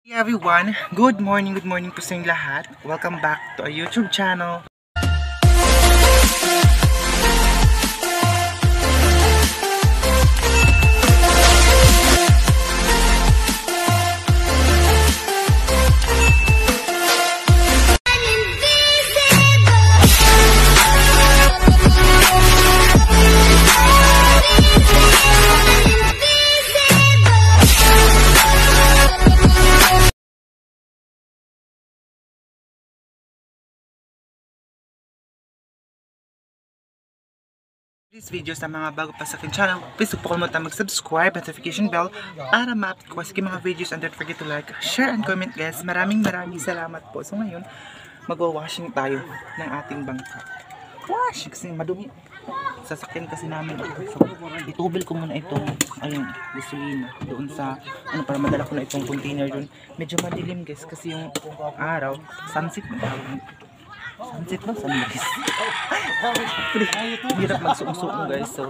Hey everyone, good morning po sa inyong lahat. Welcome back to our YouTube channel. This video sa mga bago pa sa akin channel, please huwag po kalimutan mag-subscribe at notification bell para ma-update ko sa mga videos, and don't forget to like, share, and comment guys. Maraming salamat po. So ngayon, magwa-washing tayo ng ating bangka. Wash! Kasi madumi. Sasakyan kasi namin ito. So, itubil ko muna itong gasolina doon sa, para madala ko na itong container doon. Medyo madilim guys kasi yung araw, sunset na tawag. Sunset ba? Sunrise. Hirap magsuong-suong guys. So,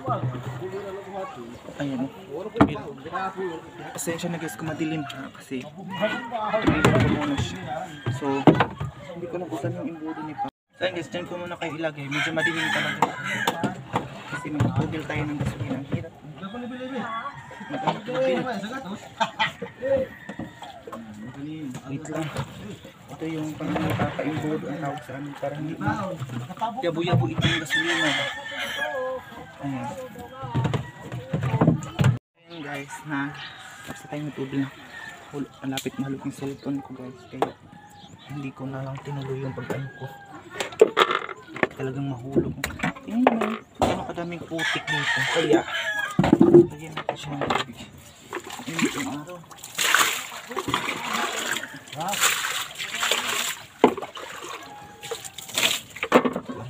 ayan. Pasensya na guys kung madilim ha. Kasi, tumigil ko muna siya. So, hindi ko nabutan yung imbudo ni Pa. So ayan guys, dyan ko muna kayo ilagay. Medyo madilim talaga. Kasi magtugil tayo ng gasolina. Ang hirap. Wait lang. Ito yung pang-imbod ang tawag sa amin para hindi yabo-yabo itong gasolina. Ayan. Ayan guys, basta tayong tubig na malapit mahulog yung cellphone ko guys. Kaya hindi ko na lang tinuloy yung pag-ano ko. Talagang mahulog. Tingnan naman, ano kadaming putik dito. Kaya, lagyan natin siya ng tubig. Ayan yung araw.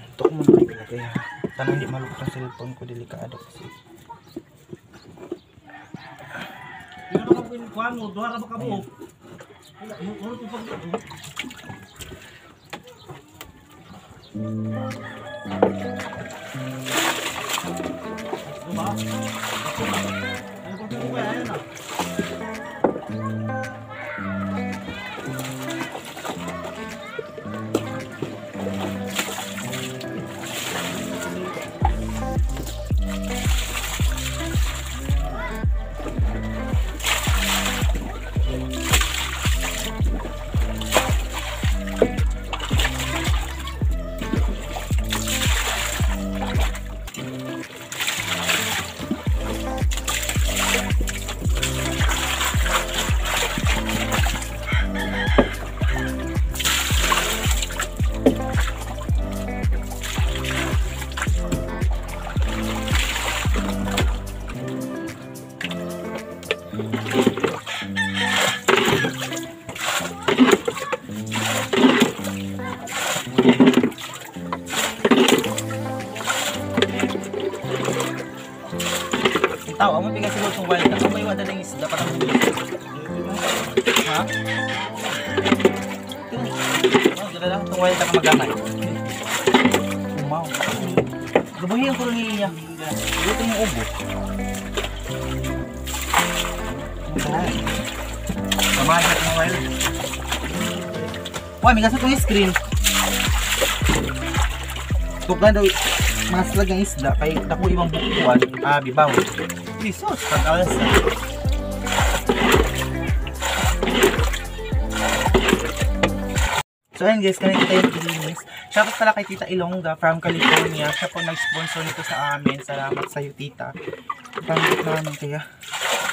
Ito ko muna kayo ilagay ha. Sana hindi malupit ang cellphone ko, delikado kasi. Tao, mo bigas siguro itong wild. Ako may wala lang isda para mo. Ha? Gala lang itong wild ako magamay. Umaw. Lubuhin ang puro niya. Ito yung ubo. Pamahat ng wild. Wah, may gasot yung screen. Tugan daw mas lagang isda kay dako ibang bukuan, bibaw. Jesus, pagkalas. So ayun guys, kanina tayo nilinis. Shoutout pala kay Tita Ilongga from California. Siya po nag-sponsor nito sa amin. Salamat sa iyo, Tita. Pangit naman kaya.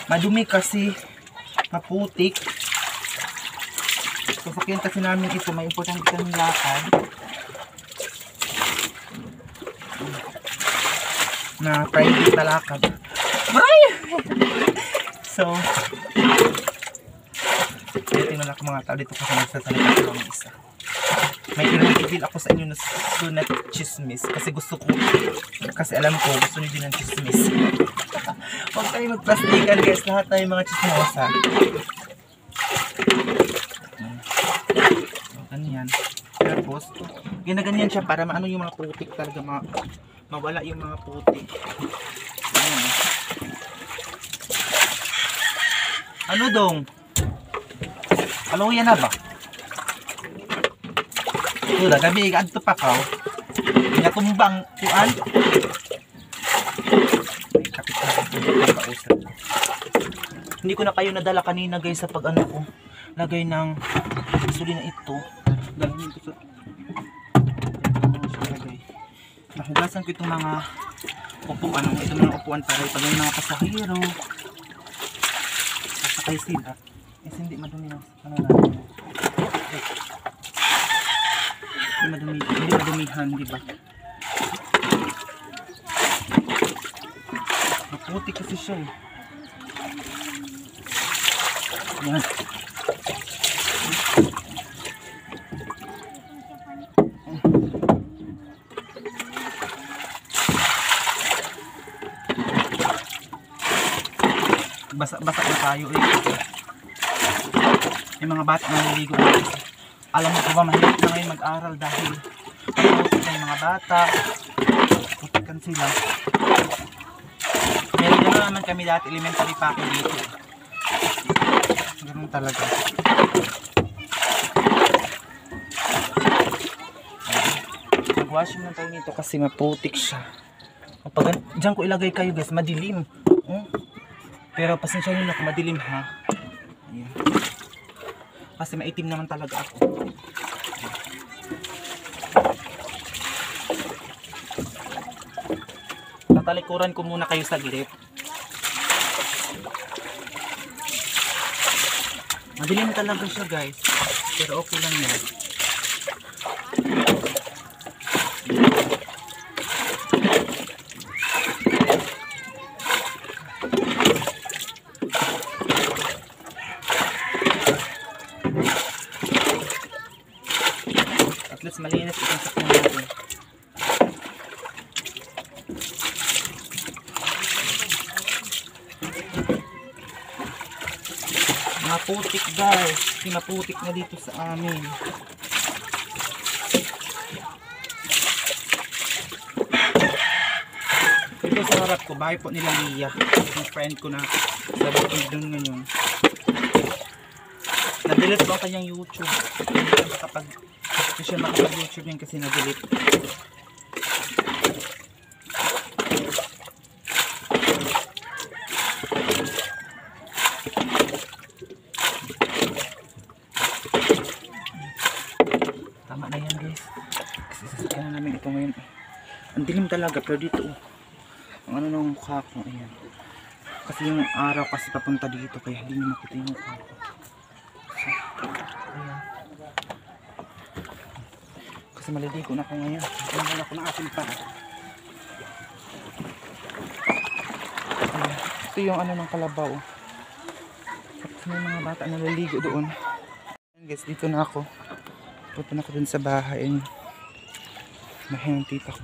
Madumi kasi, maputik. Sasakyan kasi namin ito, may importante kami lakad. Na private na lakad. So, tingnan ako mga tao dito kasi nagsasalita ko lang isa. May i-reveal ako sa inyo na sunat chismis kasi gusto ko, kasi alam ko gusto niyo din ng chismis. Huwag tayo magplastikan guys, lahat tayo mga chismosa. Ganyan. Tapos, ginaganyan siya para maano yung mga putik talaga, mawala yung mga putik. Ano dong? Kaluya na ba? Ito na, gabi, adto pa ka. Nga tumbang, kuan. Hindi ko na kayo nadala kanina guys sa pag ano ko. Lagay ng gasolina ito. Dalhin ko sa... Nahugasan ko itong mga upuan. Itong mga upuan para ipagay ng mga pasahero. Sasakay sila. Kasi hindi madumi ng ano natin. Hindi madumihan, di ba? Maputi kasi siya eh. Yan. Basa-basa na tayo eh. Yung mga bata na naliligo na. Alam mo ko ba, mahirap na ngayon mag-aral dahil putik na yung mga bata. Putikan sila. Meron na naman kami dati elementary pa ako dito. Ganun talaga. Mag-washing lang tayo nito kasi maputik siya. Kapag dyan ko ilagay kayo guys, madilim. Pero pasensya nyo na kung madilim ha. Ayan. Kasi maitim naman talaga ako. Tatalikuran ko muna kayo sa gilid. Madilim talaga siya guys. Pero okay lang yan. At least malinis itong sakyan natin. Maputik guys. Pinaputik na dito sa amin. Ito sa harap ko, bahay po nila Mia. Yung friend ko na sa bukid doon ngayon. Na-delete ko ang kanyang YouTube. Hindi siya makapag-YouTube yun kasi na-delete. Tama na yan guys. Kasi sasakyan na namin ito ngayon. Ang dilim talaga pero dito ang ano ng mukha ko. Ayan. Kasi yung araw kasi papunta dito kaya hindi nyo makita yung mukha ko. Ayan. Kasi maliligo na ako ngayon. Tingnan ako ng aking pa. Ayan. Ito yung ano ng kalabaw. Tapos may mga bata na naliligo doon. Ayan guys, dito na ako. Punta na ako dun sa bahay. Bahay ng tita ko.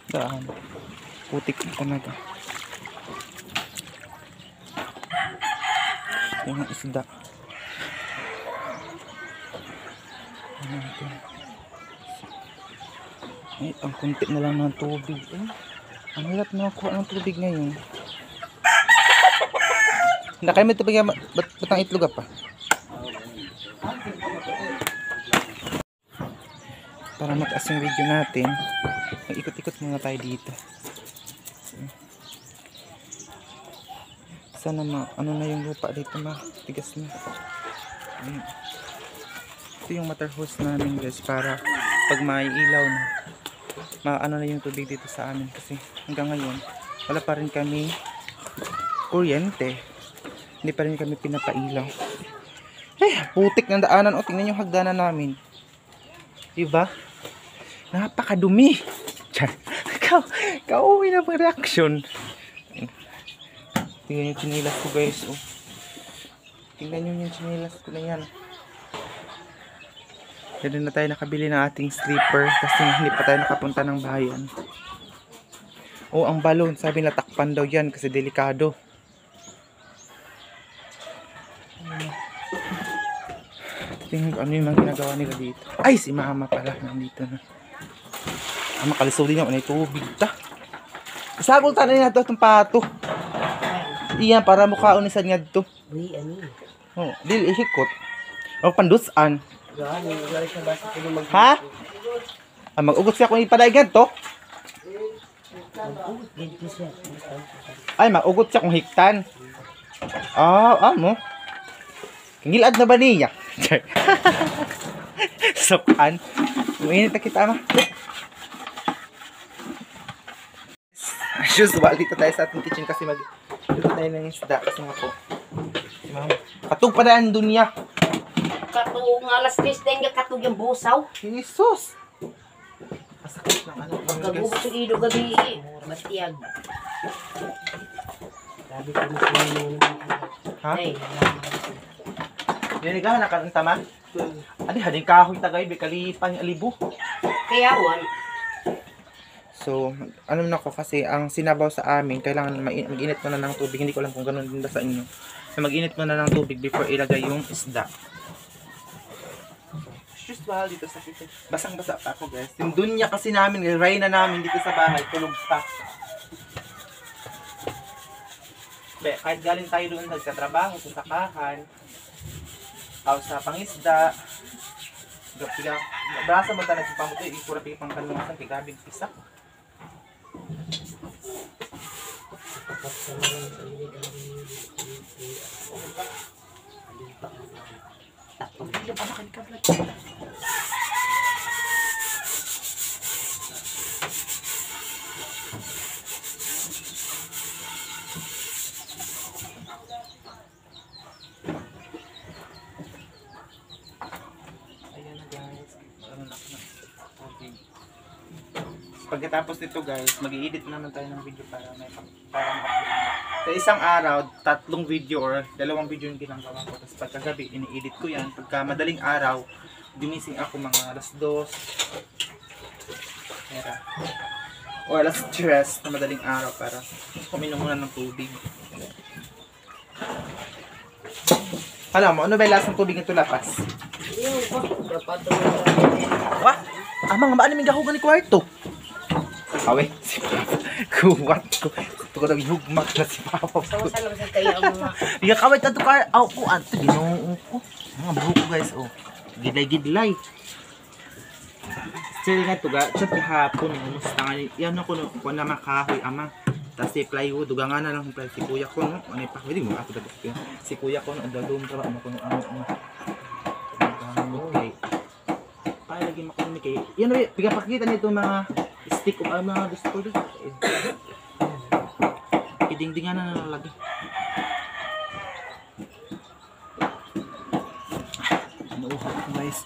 Daan. Putik na talaga. Yung isda. Ay, ang kunti na lang ng tubig. Ang hirap na makuha ng tubig ngayon. Hindi kayo may tubig. Ba't ang itlog pa? Para mataas yung video natin, mag-ikot-ikot muna tayo dito. Sana ano na yung lupa dito, matigas na. Ito yung water hose namin guys, para pag may ilaw na, maano na yung tubig dito sa amin. Kasi hanggang ngayon wala pa rin kami kuryente, hindi pa rin kami pinapailaw. Putik ng daanan. O tingnan yung hagdanan namin, diba? Napakadumi. Kauwi na pang reaction. Tingnan yung chinilas ko guys. Tingnan nyo yung chinilas ko na yan. Dito na tayo nakabili ng ating slipper kasi hindi pa tayo nakapunta ng bayan. Ang balon, sabi na takpan daw yan kasi delikado. Tingnan ko ano yung mga ginagawa nila dito. Ay, si mama pala nandito na. Makalisod din yung anay tubig ta. Isagol tayo na ito itong pato. iyan para mukhaon ni sa niya dito. Uy, ano? Oh, dili ihikot. O pandusan. Gani, gani sa basa ko mag. Ha? Ah, mag-ugot siya kung ipadaygan to. Dito siya. Ay, mag-ugot siya kung hiktan. Amo. Kingilad na ba niya? Sokan. Uminit na kita, ama. As usual, dito tayo sa ating kitchen kasi dito tayo ng isda. Kasi nga po. Si mama. Katug pa na ang dunya. Katong alas 10 din nga katong yung busaw. Jesus! Masakit ng ano. Kabuhok sa ilo gabi. Matiyag. Sabi ko na Ha? Ay, Dili ka, nakanta ma? Adi, hading kahoy tagay, bikalipan yung alibo. kaya wan. So, ano na ko kasi, ang sinabaw sa amin, kailangan mag-init mo na ng tubig. Hindi ko alam kung ganun din ba sa inyo. So, mag-init mo na ng tubig before ilagay yung isda. Just bahal dito sa kitchen. Basang-basa pa ako, guys. Yung dunya kasi namin, ray na namin dito sa bahay, tulog pa. Kahit galing tayo doon nagkatrabaho sa sakahan, o sa pangisda, brasa mo tayo nagpapamuto, ikura pang kalungasan, kagabing pisak. Pagkatapos nito guys, mag-i-edit naman tayo ng video para ma-upload. Sa isang araw, 3 video or 2 video yung ginagawa ko. Tapos pagkagabi, ini-edit ko yan. Pagka madaling araw, gumising ako mga alas 2. O alas 3 na madaling araw para kuminom muna ng tubig. Alam mo, ano ba yung lasang tubig nito lapas? Wah! Amang ba namin gahugan ni kwarto? Awe, si Papa. Kuwat ko. Ito ko nag-hugmak na si Papa. Saan lang sa kayo ang mga... Iya kawit na ito ka. Aw ko, ato. Ginoo ko. Mga buhok ko guys. Oh. Gidlay-gidlay. Still nga ito ga. Chat kahapon. Musta nga. Yan ako no. Kung na makahoy ama. Tapos si plywood. Duga nga na lang kung si kuya ko. No? Ano pa. Hindi mo ako dapat. Si kuya ko. Ang dalawang ka ba. Ano ko. Ano. Okay. Ay, lagi makunik eh. Yan o. Pagkapakita nito mga stick of mga gusto ko dito. Iding-dingan na nalalagay. Inuuhap ko guys.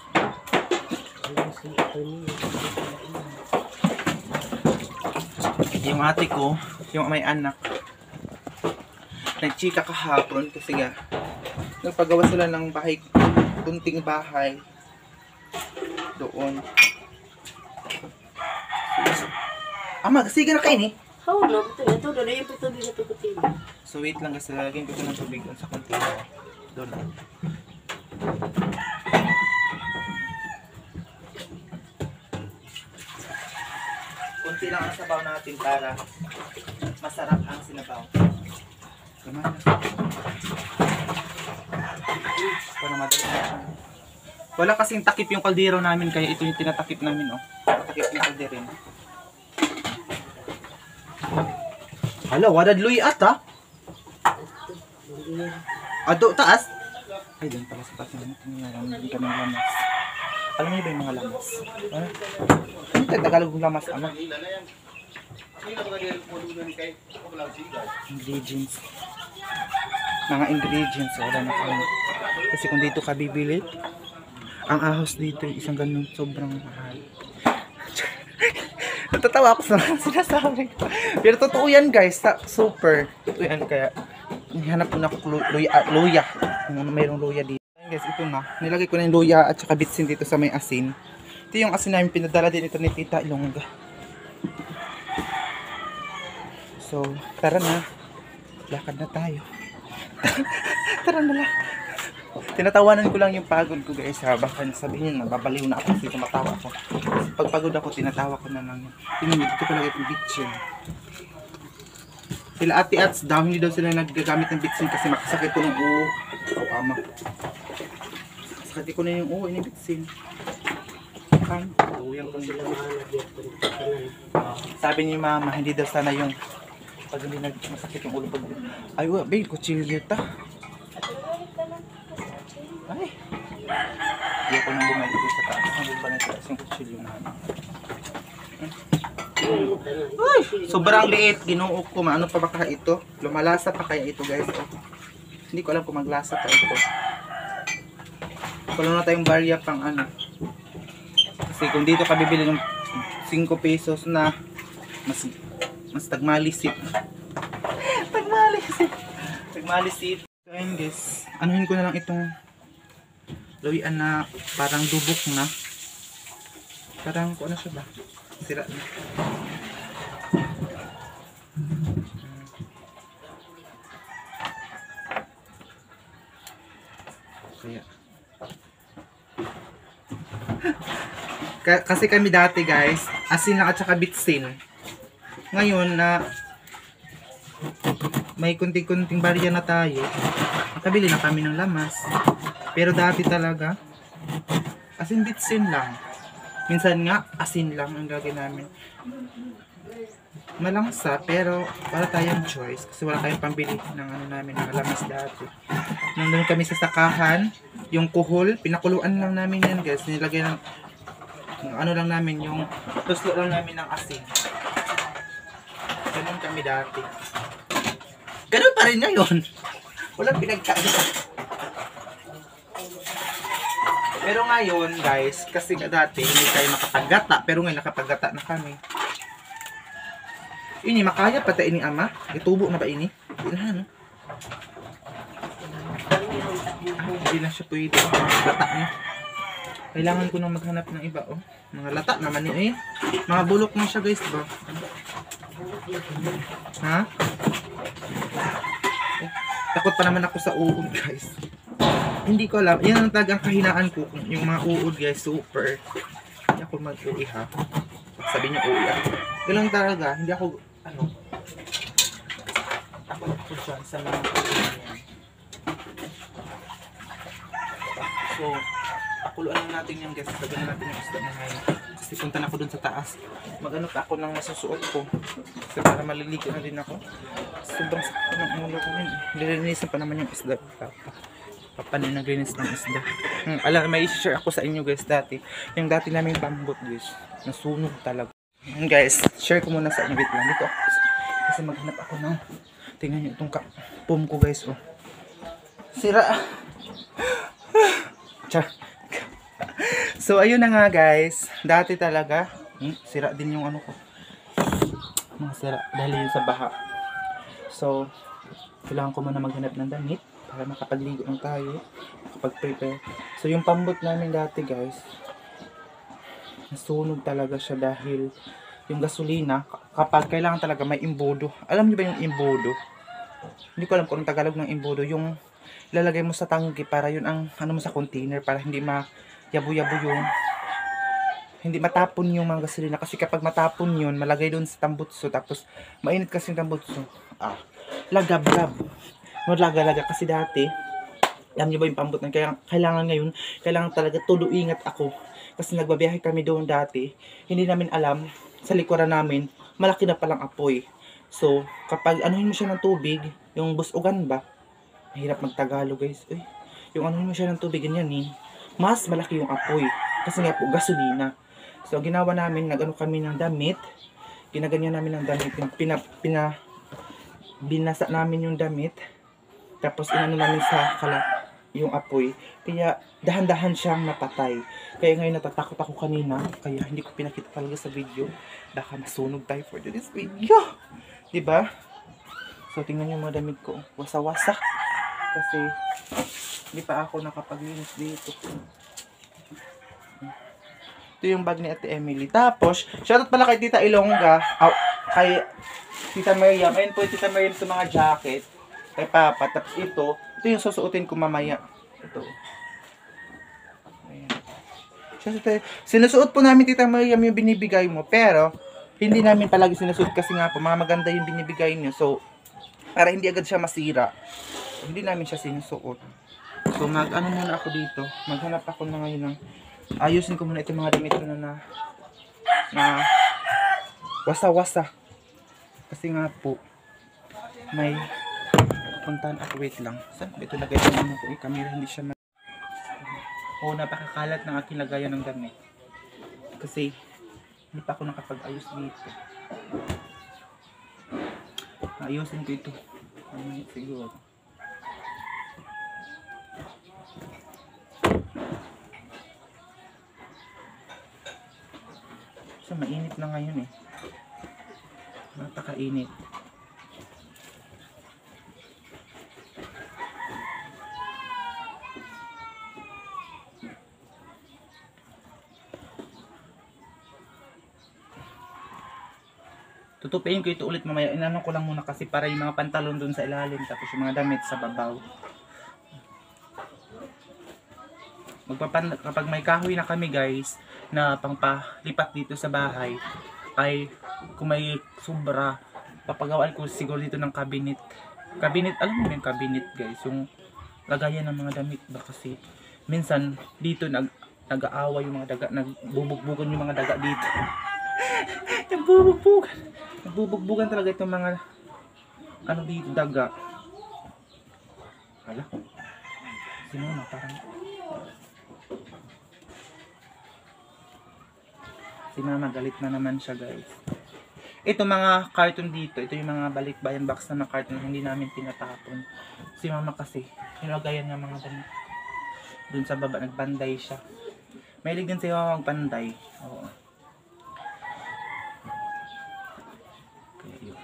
Yung ate ko, yung may anak, nagchika kahapon kasi nga nagpagawa sila ng bahay, kunting bahay doon. Ama, sige na kain eh. Oo, no, ito na yung tubig na tukutin. So wait lang kasi lagyan ko ito ng tubig doon sa container. Doon lang. Kunti lang ang sabaw natin para masarap ang sinabaw. Gama na. Para madali na. Wala kasing takip yung kaldero namin kaya ito yung tinatakip namin oh. Takip yung kaldero. Hala, wadad luy ata. Ado, taas. Ay, doon pala sa taas namin. Hindi kami lamas. Alam niyo ba yung mga lamas? Ano tayo Tagalog ng lamas, ama? Ingredients. Mga ingredients, wala na kami. Kasi kung dito ka bibili, ang ahos dito, isang ganun, sobrang mahal. Natatawa ako sa sinasabi ko. Pero totoo yan guys, super. Totoo yan kaya hanap ko na ako luya. Kung mayroong luya dito. Ayan guys, ito na. Nilagay ko na yung luya at saka bitsin dito sa may asin. Ito yung asin namin pinadala din ito ni Tita Ilongga. So, tara na. Lakad na tayo. Tara na lang. Tinatawanan ko lang yung pagod ko guys ha. Baka sabihin nyo, nababaliw na ako kasi tumatawa ako. Pag pagod ako, tinatawa ko na lang yun. Tingnan nyo, dito ko lagay yung bitchin. Sila ate ats daw, hindi daw sila naggagamit ng bitsin kasi makasakit ko ng uo. Oh, ama. Sakit ko na yung uo, ini bitsin. Kan, uyang kong Sila mahanap dito. sabi ni mama, hindi daw sana yung pag hindi masakit yung ulo pag... Ay, babe, kutsilyo ta. Ay. Hindi ako nang bumalik sa taas. Ang bumalik sa taas yung kutsilyo namin. Ay, sobrang liit. Ginuok ko. Ano pa ba kaya ito? Lumalasa pa kaya ito, guys. Oh. Hindi ko alam kung maglasa pa ito. Kulang na tayong barya pang ano. Kasi kung dito ka bibili ng 5 pesos na mas tagmalisit. Tagmalisit. Ayun guys, anuhin ko na lang itong lawian na parang dubok na. Parang kung ano siya ba? Sira na. Kaya kasi kami dati guys, asin lang at saka bitsin. Ngayon na may kunting-kunting barya na tayo, nakabili na kami ng lamas. Pero dati talaga, asin bitsin lang. Minsan nga, asin lang ang gagawin namin. Malangsa, pero para tayong choice. Kasi wala tayong pambili ng ano namin, ng lamas dati. Nandun kami sa sakahan, yung kuhol, pinakuluan lang namin yan guys. Nilagay ng ano lang namin, yung tuslo lang namin ng asin. Ganun kami dati. Ganun pa rin ngayon. Walang pinagkaiba. Pero ngayon guys, kasi dati hindi tayo makapagata, pero ngayon nakapagata na kami. Ini makaya pati ini ama. Itubo na ba ini? Hindi na no. Hindi na siya pwede. Lata niya. Kailangan ko nang maghanap ng iba oh. Mga lata naman ni eh. Mga bulok na siya guys ba? Ha? Takot pa naman ako sa uod guys. Hindi ko alam. Yan ang talagang kahinaan ko. Yung mga uod guys, super. Hindi ako mag-uwi ha. Sabi niyo uwi ako. Ganun talaga. Hindi ako, ano. Takot ako dyan sa mga uod yan. So, pakuluan lang natin yan guys. Sabihin natin yung isda na ngayon. Kasi punta na ako dun sa taas. Mag-ano pa ako ng masusuot ko. Kasi para maliligo na din ako. Sobrang sakit ng ulo ko yun. Nililinisan pa naman yung isda. Papanin na grinis ng isda. Alam, may share ako sa inyo guys dati. Yung dati namin bambot guys. Nasunog talaga. Guys, share ko muna sa inyo. Wait lang. Dito ako. Kasi maghanap ako ng... Tingnan nyo itong pum ko guys. Oh. Sira. Char. So, ayun na nga guys. Dati talaga. Sira din yung ano ko. Mga sira. Dahil yun sa baha. So, kailangan ko muna maghanap ng damit. Para makapagligo lang tayo. Makapag-prepare. So, yung pambot namin dati guys. Nasunog talaga siya dahil yung gasolina. Kapag kailangan talaga may imbodo. Alam niyo ba yung imbodo? Hindi ko alam kung anong Tagalog ng imbodo. Yung lalagay mo sa tangke para yun ang ano mo sa container. Para hindi ma-yabo-yabo yung hindi matapon yung mga gasolina. Kasi kapag matapon yun, malagay doon sa tambutso. Tapos, mainit kasi yung tambutso. Lagab-lab. Laga-laga kasi dati, alam niyo ba yung pambot na kailangan ngayon, kailangan talaga tulo ingat ako. Kasi nagbabiyahe kami doon dati, hindi namin alam, sa likuran namin, malaki na palang apoy. So, kapag anuhin mo siya ng tubig, yung busugan ba, mahirap magtagalog guys. Yung anuhin mo siya ng tubig, ganyan eh, mas malaki yung apoy. Kasi nga po, gasolina. So, ginawa namin, nag-ano kami ng damit, ginaganyan namin ng damit, binasa namin yung damit, tapos inano namin sa yung apoy. Kaya dahan-dahan siyang napatay. Kaya ngayon natatakot ako kanina. Kaya hindi ko pinakita talaga sa video. Baka masunog tayo for this video. Diba? So tingnan nyo mga damit ko. Wasa-wasa. Kasi hindi pa ako nakapaglinis dito. Ito yung bag ni Ate Emily. Tapos, shoutout pala kay Tita Ilongga. Kay Tita Miriam. Ayun po Tita Miriam sa mga jacket. Kay Papa. Tapos ito yung susuotin ko mamaya. Ito. Ayan. Sinusuot po namin Tita Miriam yung binibigay mo. Pero, hindi namin palagi sinusuot kasi nga po, mga maganda yung binibigay niyo. So, Para hindi agad siya masira. Hindi namin siya sinusuot. So ano muna ako dito. Maghanap ako na ngayon ng ayusin ko muna itong mga damit ko na wasa-wasa. Kasi nga po may puntahan ako. Wait lang. Saan ito lagay ko muna po? Camera hindi siya napakakalat ng aking lagayan ng damit. Kasi hindi pa ako nakapag-ayos dito. Ayusin ko ito. Siguro. So mainit na ngayon eh. Napakainit. Tutupiin ko ito ulit mamaya. Inano ko lang muna kasi para yung mga pantalon dun sa ilalim tapos yung mga damit sa babaw. Kapag may kahoy na kami guys na pangpalipat dito sa bahay ay kung may sobra papagawaan ko siguro dito ng cabinet. Alam mo yung cabinet guys, yung lagayan ng mga damit ba kasi minsan dito nag-aawa yung mga daga, nagbubugbugan yung mga daga dito. Nagbubugbugan talaga itong mga dito daga. Hala. Sino na parang si mama galit na naman siya guys. Ito mga carton dito, ito yung mga balikbayan box na mga carton na hindi namin tinatapon. Si mama kasi, nilagayan ng mga damit. Dun sa baba, nagbanday siya. Mahilig din si mama magbanday. Oo. Okay, yun.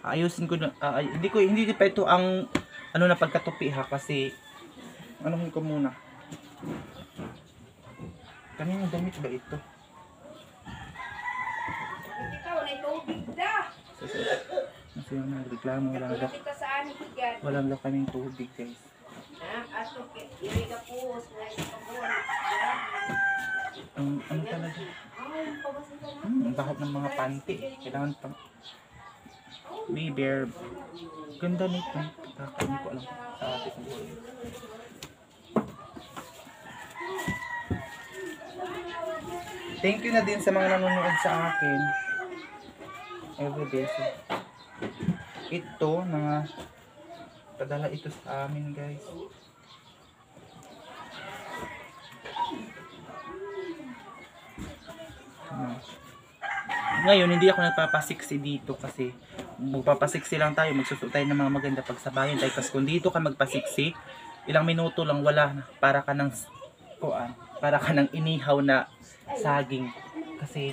Ayusin ko na, hindi pa ito ang, na pagkatupi ha, kasi, anuhin ko muna. Kaninong damit ba ito? Kasi yung nagreklamo, walang daw kaming tubig guys. Ano talaga? Ang bakit ng mga panty. Kailangan pang bear. Ganda nito. Hindi ko alam sa atin. Thank you na din sa mga nanonood sa akin. Everyday. So, ito, mga padala ito sa amin guys. Ngayon, hindi ako nagpapasiksi dito kasi magpapasiksi lang tayo, magsusuot tayo ng mga maganda pagsabayan tayo. Kasi kung dito ka magpasiksi, ilang minuto lang wala na. Para ka ng inihaw na saging. Kasi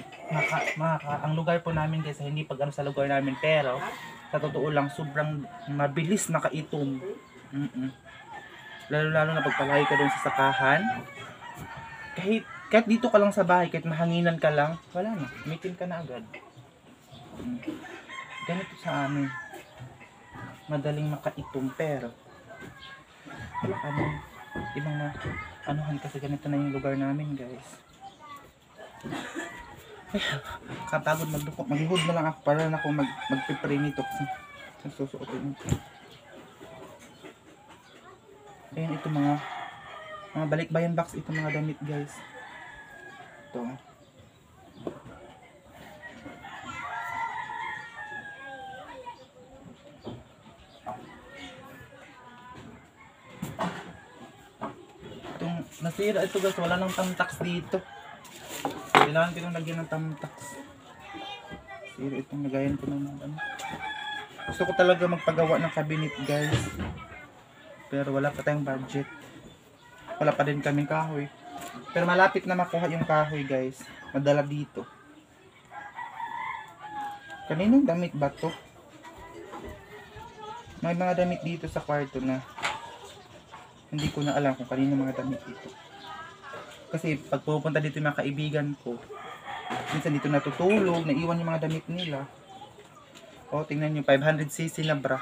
ang lugar po namin guys, hindi pag sa lugar namin, pero sa totoo lang sobrang mabilis makaitom. Lalo na pagpalagi ka doon sa sakahan. Kahit dito ka lang sa bahay, kahit mahanginan ka lang, wala na, umitim ka na agad. Ganito sa amin, madaling makaitom, pero wala ka na ibang anuhan kasi ganito na yung lugar namin guys. Kapagod maghihod na lang ako para na ako mag-prepare nito kasi susuotin ito. Ayan, ito mga balikbayan box, ito mga damit guys. Ito. Itong nasira ito guys, wala nang tamtax dito. Kailangan ko itong lagyan ng tamtax. Sira itong lagayan ko ng gusto ko talaga magpagawa ng cabinet guys. Pero wala pa tayong budget. Wala pa din kaming kahoy. Pero malapit na makuha yung kahoy guys. Madala dito. Kaninong damit ba to? May mga damit dito sa kwarto na hindi ko na alam kung kaninong mga damit dito. Kasi pag pupunta dito yung mga kaibigan ko, minsan dito natutulog, naiwan yung mga damit nila. O, tingnan nyo, 500cc na bra.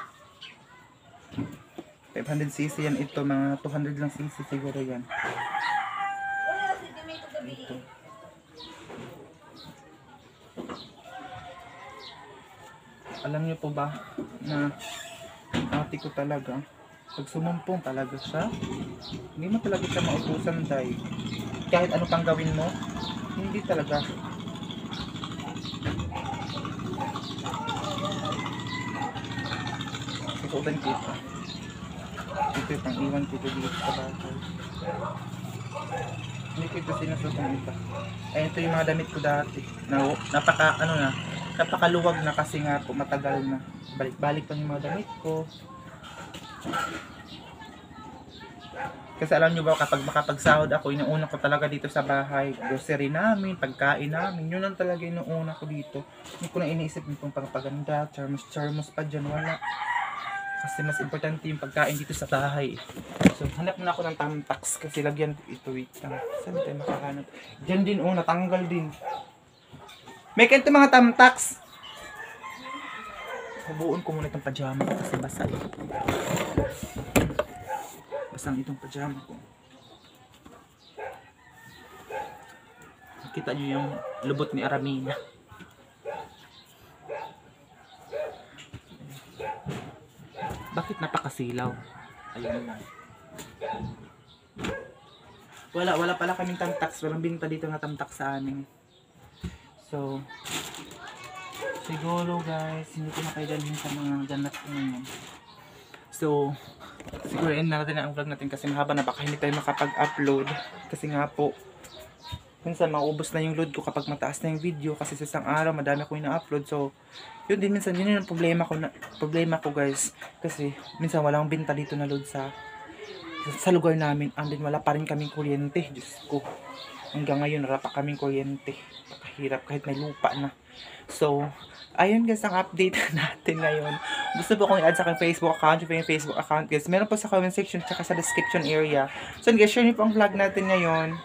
500cc yan ito, mga 200 lang cc siguro yan. Ito. Alam niyo po ba na yung ate ko talaga, pag sumumpong talaga siya, hindi mo talaga siya mautusan dahil kahit ano pang gawin mo, hindi talaga. Susuotan kita. Ito yung pang iwan ko dito sa bahay. Hindi ko ito sinusuot ng iba. Ay, ito yung mga damit ko dati. Napakaluwag na kasi nga po matagal na. Balik-balik pa yung mga damit ko. Kasi alam nyo ba, kapag makapagsahod ako, inuuna ko talaga dito sa bahay. Grocery namin, pagkain namin, yun lang talaga inuuna ko dito. Hindi ko na iniisip yung pagpaganda, charmos pa dyan, wala. Kasi mas importante yung pagkain dito sa bahay. So, hanap na ako ng tamtax kasi lagyan ito. Wait lang. Saan tayo makahanap? Diyan din, natanggal din. May kanto mga tamtax. Hubuon ko muna itong pajama ko kasi basa eh. Basang itong pajama ko. Kita nyo yung lubot ni Aramina. Bakit napakasilaw? Ayun na. Wala pala kaming tamtax. Walang binta dito na tamtax sa amin. So, siguro guys, hindi ko na kayo dalhin sa mga ganap ko ngayon. So, siguro end na natin ang vlog natin kasi mahaba na baka hindi tayo makapag-upload. Kasi nga po, minsan maubos na yung load ko kapag mataas na yung video kasi sa isang araw madami ko ina-upload. So, yun din minsan, yun yung problema ko guys. Kasi minsan walang binta dito na load sa lugar namin. And then wala pa rin kaming kuryente. Diyos ko. Hanggang ngayon wala pa kaming kuryente. Pakahirap kahit may lupa na. So, ayun guys ang update natin ngayon. Gusto po kong i-add sa aking Facebook account. Yung Facebook account guys. Meron po sa comment section at sa description area. So guys, share niyo po ang vlog natin ngayon.